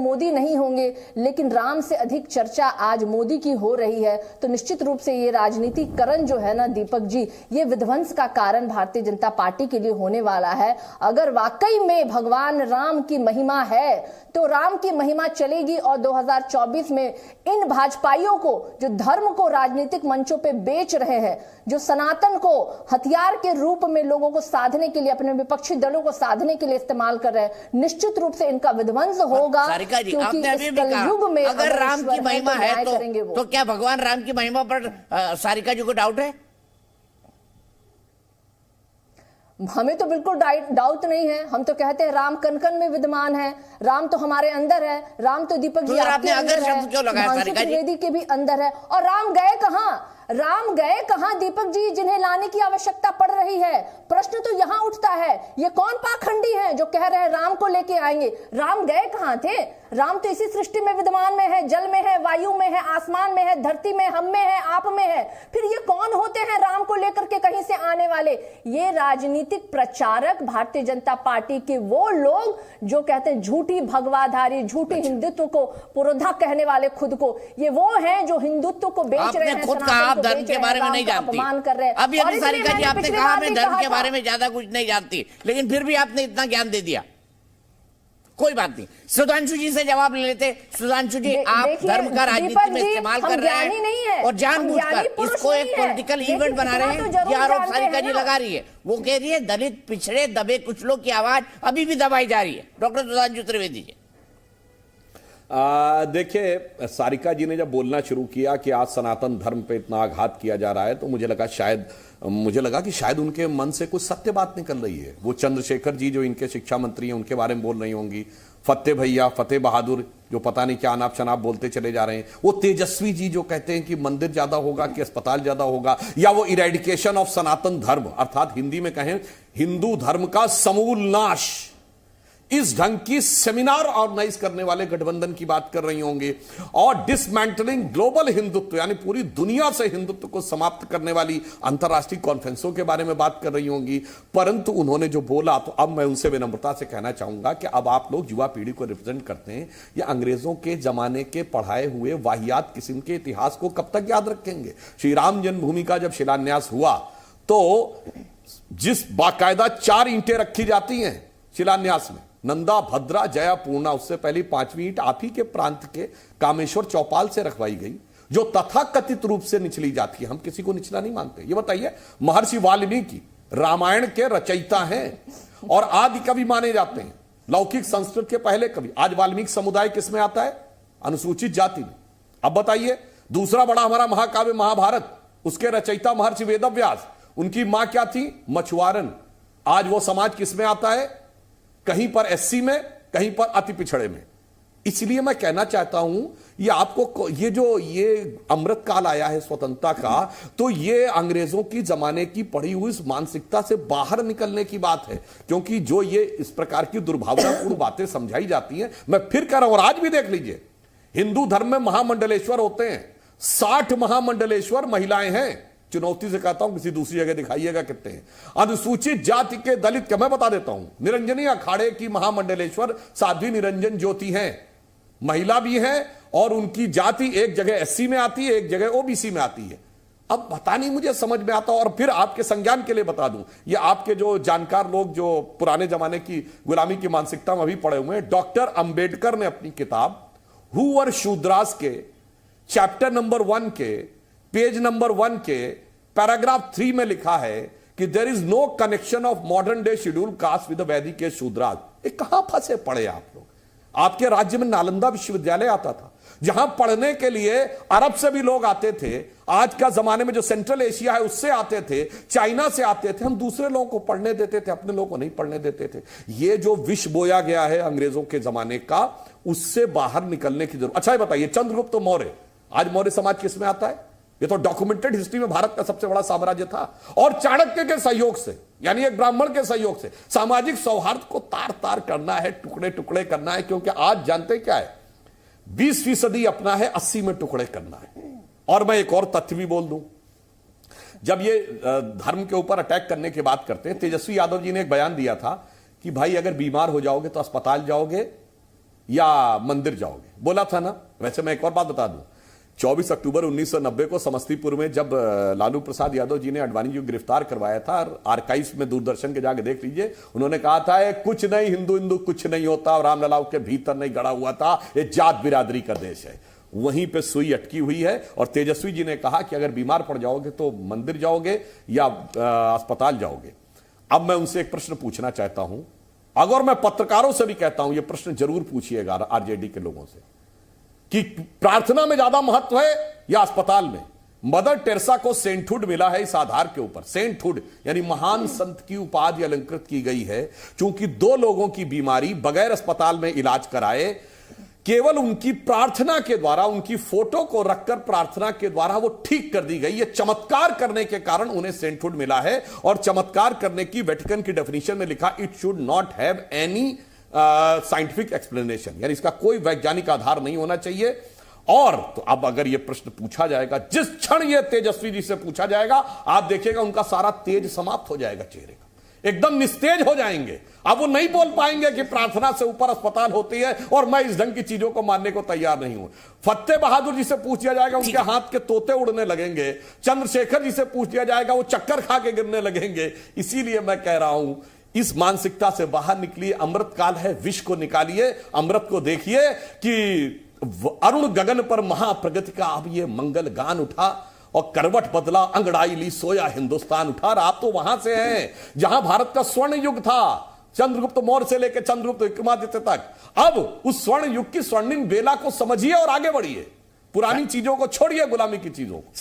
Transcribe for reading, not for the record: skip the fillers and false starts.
मोदी नहीं होंगे, लेकिन राम से अधिक चर्चा आज मोदी की हो रही है। तो निश्चित रूप से ये राजनीतिकरण जो है ना दीपक जी, ये विध्वंस का कारण भारतीय जनता पार्टी के लिए होने वाला है। अगर वाकई में भगवान राम की महिमा है तो राम की महिमा चलेगी, और 2024 में इन भाजपाइयों को जो धर्म को राजनीतिक मंचों पे बेच रहे हैं, जो सनातन को हथियार के रूप में लोगों को साधने के लिए, अपने विपक्षी दलों को साधने के लिए इस्तेमाल कर रहे हैं, निश्चित रूप से इनका विध्वंस होगा। क्योंकि इस कलयुग में अगर राम की महिमा है तो क्या भगवान राम की महिमा पर सारिका जी को डाउट है? हमें तो बिल्कुल डाउट नहीं है। हम तो कहते हैं राम कण कण में विद्यमान है, राम तो हमारे अंदर है, राम तो दीपक जी आपके अंदर है, हिमांशु त्रिवेदी के भी अंदर है। और राम गए कहां? राम गए कहां दीपक जी, जिन्हें लाने की आवश्यकता पड़ रही है? प्रश्न तो यहां उठता है, ये कौन पाखंडी है जो कह रहे हैं राम को लेके आएंगे? राम गए कहां थे? राम तो इसी सृष्टि में विद्यमान में है, जल में है, वायु में है, आसमान में है, धरती में, हम में है, आप में है। फिर ये कौन होते हैं राम को लेकर के कहीं से आने वाले? ये राजनीतिक प्रचारक, भारतीय जनता पार्टी के वो लोग जो कहते हैं झूठी भगवाधारी, झूठी हिंदुत्व को पुरोधा कहने वाले खुद को, ये वो हैं जो हिंदुत्व को बेच रहे हैं, आप धर्म के बारे में नहीं जानती। अपमान कर रहे हैं। अब ये सारिका जी आपने कहा मैं धर्म के बारे में ज्यादा कुछ नहीं जानती, लेकिन फिर भी आपने इतना ज्ञान दे दिया। कोई बात नहीं, सुधांशु जी से जवाब ले लेते। सुधांशु जी, आप धर्म का राजनीति में इस्तेमाल कर रहे हैं और जानबूझकर इसको एक पॉलिटिकल इवेंट बना रहे हैं। ये आरोप सारिका जी लगा रही है। वो कह रही है दलित, पिछड़े, दबे कुचलों की आवाज अभी भी दबाई जा रही है। डॉक्टर सुधांशु त्रिवेदी जी, देखिए, सारिका जी ने जब बोलना शुरू किया कि आज सनातन धर्म पे इतना आघात किया जा रहा है, तो मुझे लगा कि शायद उनके मन से कुछ सत्य बात निकल रही है। वो चंद्रशेखर जी जो इनके शिक्षा मंत्री हैं, उनके बारे में बोल रही होंगी, फतेह भैया, फतेह बहादुर जो पता नहीं क्या अनाप शनाप बोलते चले जा रहे हैं, वो तेजस्वी जी जो कहते हैं कि मंदिर ज्यादा होगा कि अस्पताल ज्यादा होगा, या वो इरेडिकेशन ऑफ सनातन धर्म, अर्थात हिंदी में कहें हिंदू धर्म का समूल नाश, इस ढंग की सेमिनार ऑर्गेनाइज करने वाले गठबंधन की बात कर रही होंगे, और डिसमेंटलिंग ग्लोबल हिंदुत्व यानी पूरी दुनिया से हिंदुत्व को समाप्त करने वाली अंतर्राष्ट्रीय कॉन्फ्रेंसों के बारे में बात कर रही होंगी। परंतु उन्होंने जो बोला, तो अब मैं उनसे विनम्रता से कहना चाहूंगा कि अब आप लोग युवा पीढ़ी को रिप्रेजेंट करते हैं, या अंग्रेजों के जमाने के पढ़ाए हुए वाहियात किस्म के इतिहास को कब तक याद रखेंगे? श्री राम जन्मभूमि का जब शिलान्यास हुआ, तो जिस बाकायदा 4 ईंटें रखी जाती हैं शिलान्यास में, नंदा, भद्रा, जया, पूर्णा, उससे पहली 5वीं ईंट आप ही के प्रांत के कामेश्वर चौपाल से रखवाई गई, जो तथाकथित रूप से निचली जाती है। हम किसी को निचला नहीं मानते। ये बताइए, महर्षि वाल्मीकि रामायण के रचयिता हैं और आदि कवि माने जाते हैं, लौकिक संस्कृत के पहले कवि। आज वाल्मीकि समुदाय किसमें आता है? अनुसूचित जाति में। अब बताइए, दूसरा बड़ा हमारा महाकाव्य महाभारत, उसके रचयिता महर्षि वेदव्यास, उनकी मां क्या थी? मछुआरन। आज वो समाज किसमें आता है? कहीं पर एससी में, कहीं पर अति पिछड़े में। इसलिए मैं कहना चाहता हूं, ये आपको ये अमृत काल आया है स्वतंत्रता का, तो ये अंग्रेजों की जमाने की पढ़ी हुई इस मानसिकता से बाहर निकलने की बात है। क्योंकि जो ये इस प्रकार की दुर्भावनापूर्ण बातें समझाई जाती हैं, मैं फिर कह रहा हूं, और आज भी देख लीजिए, हिंदू धर्म में महामंडलेश्वर होते हैं, 60 महामंडलेश्वर महिलाएं हैं। चुनौती से कहता हूं, किसी दूसरी जगह दिखाइएगा कितने हैं। अनुसूचित जाति के दलित के मैं बता देता हूं, निरंजनी अखाड़े की महामंडलेश्वर साध्वी निरंजन ज्योति हैं, महिला भी हैं, और उनकी जाति एक जगह एससी में आती है, एक जगह ओबीसी में आती है। अब पता नहीं मुझे समझ में आता। और फिर आपके संज्ञान के लिए बता दूं, ये आपके जो जानकार लोग जो पुराने जमाने की गुलामी की मानसिकता में अभी पड़े हुए हैं, डॉक्टर अंबेडकर ने अपनी किताब हु वर शूद्रास के चैप्टर नंबर 1 के पेज नंबर 1 के पैराग्राफ 3 में लिखा है कि there is no connection of modern day schedule caste with वैदिक के शूद्रास। ये कहां फंसे पड़े आप लोग? आपके राज्य में नालंदा विश्वविद्यालय आता था, जहां पढ़ने के लिए अरब से भी लोग आते थे, आज का जमाने में जो सेंट्रल एशिया है उससे आते थे, चाइना से आते थे। हम दूसरे लोगों को पढ़ने देते थे, अपने लोगों को नहीं पढ़ने देते थे। ये जो विष बोया गया है अंग्रेजों के जमाने का, उससे बाहर निकलने की जरूरत। अच्छा ये बताइए, चंद्रगुप्त मौर्य, आज मौर्य समाज किसमें आता है? ये तो डॉक्यूमेंटेड हिस्ट्री में भारत का सबसे बड़ा साम्राज्य था, और चाणक्य के सहयोग से, यानी एक ब्राह्मण के सहयोग से सामाजिक सौहार्द को तार तार करना है, टुकड़े टुकड़े करना है। क्योंकि आज जानते क्या है, 20% अपना है, 80 में टुकड़े करना है। और मैं एक और तथ्य भी बोल दूं, जब ये धर्म के ऊपर अटैक करने की बात करते हैं, तेजस्वी यादव जी ने एक बयान दिया था कि भाई अगर बीमार हो जाओगे तो अस्पताल जाओगे, या मंदिर जाओगे? बोला था ना। वैसे मैं एक और बात बता दूं, 24 अक्टूबर 1990 को समस्तीपुर में जब लालू प्रसाद यादव जी ने अडवाणी जी को गिरफ्तार करवाया था, आर्काइव्स में दूरदर्शन के जाके देख लीजिए, उन्होंने कहा था कुछ नहीं, हिंदू हिंदू कुछ नहीं होता, रामललाओं के भीतर नहीं गड़ा हुआ था, ये जात बिरादरी का देश है। वहीं पे सुई अटकी हुई है। और तेजस्वी जी ने कहा कि अगर बीमार पड़ जाओगे तो मंदिर जाओगे या अस्पताल जाओगे। अब मैं उनसे एक प्रश्न पूछना चाहता हूं, अगर मैं पत्रकारों से भी कहता हूं, यह प्रश्न जरूर पूछिएगा आरजेडी के लोगों से, कि प्रार्थना में ज्यादा महत्व है या अस्पताल में? मदर टेरेसा को सेंटहुड मिला है इस आधार के ऊपर, सेंटहुड यानी महान संत की उपाधि अलंकृत की गई है, क्योंकि 2 लोगों की बीमारी बगैर अस्पताल में इलाज कराए, केवल उनकी प्रार्थना के द्वारा, उनकी फोटो को रखकर प्रार्थना के द्वारा वो ठीक कर दी गई। ये चमत्कार करने के कारण उन्हें सेंटहुड मिला है। और चमत्कार करने की वेटिकन की डेफिनेशन में लिखा, it should not have any scientific explanation, यानी इसका कोई वैज्ञानिक आधार नहीं होना चाहिए। और तो अब अगर यह प्रश्न पूछा जाएगा, जिस क्षण यह तेजस्वी जी से पूछा जाएगा, आप देखिएगा उनका सारा तेज समाप्त हो जाएगा, चेहरे का एकदम निस्तेज हो जाएंगे। अब वो नहीं बोल पाएंगे कि प्रार्थना से ऊपर अस्पताल होती है और मैं इस ढंग की चीजों को मानने को तैयार नहीं हूं। फतेह बहादुर जी से पूछ दिया जाएगा, उनके हाथ के तोते उड़ने लगेंगे। चंद्रशेखर जी से पूछ दिया जाएगा, वो चक्कर खा के गिरने लगेंगे। इसीलिए मैं कह रहा हूं, इस मानसिकता से बाहर निकलिए। अमृत काल है, विष को निकालिए, अमृत को देखिए कि अरुण गगन पर महाप्रगति का अब ये मंगल गान उठा और करवट बदला, अंगड़ाई ली, सोया हिंदुस्तान उठा। और आप तो वहां से हैं जहां भारत का स्वर्ण युग था, चंद्रगुप्त मौर्य से लेकर चंद्रगुप्त विक्रमादित्य तक। अब उस स्वर्ण युग की स्वर्णिम बेला को समझिए और आगे बढ़िए। पुरानी चीजों को छोड़िए, गुलामी की चीजों को।